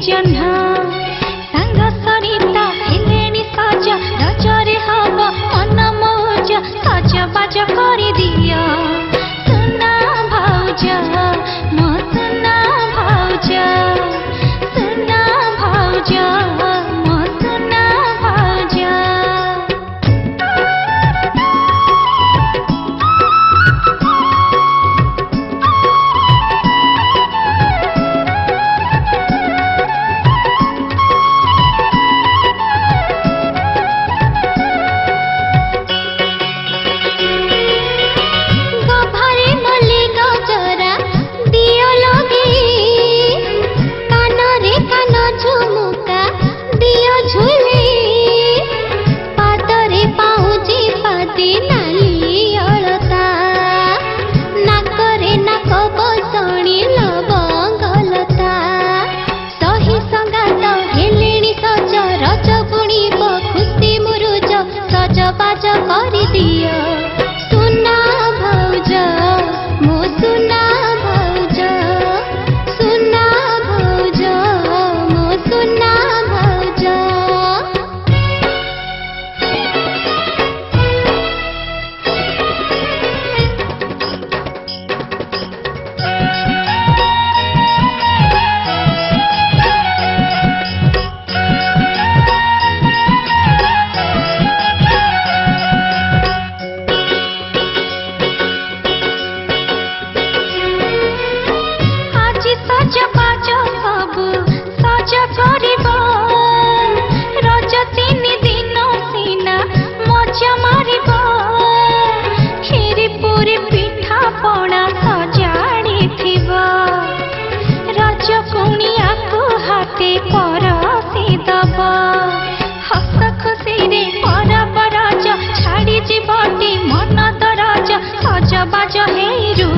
जह्ना संग सरिता हेलेनी सज रजरे हब मन मौज सज बाज करि दिया सुना भाउज म सुना भाउज सुना भाउज म सुना भाउज बाज करि दिया सुना भाउज मो सुना भाउज सुना भाउज मो सुना भाउज सज बाज सब सज करिब रज 3 दिन सीना मजा मारिब खीरी पूरी पिठा पड़ा सजाड़ी थिब रज कुणिया को हाथे परसी दब हस खुशी रे परब रज छाड़ी जीवटी मन दरज सज बाज हेरु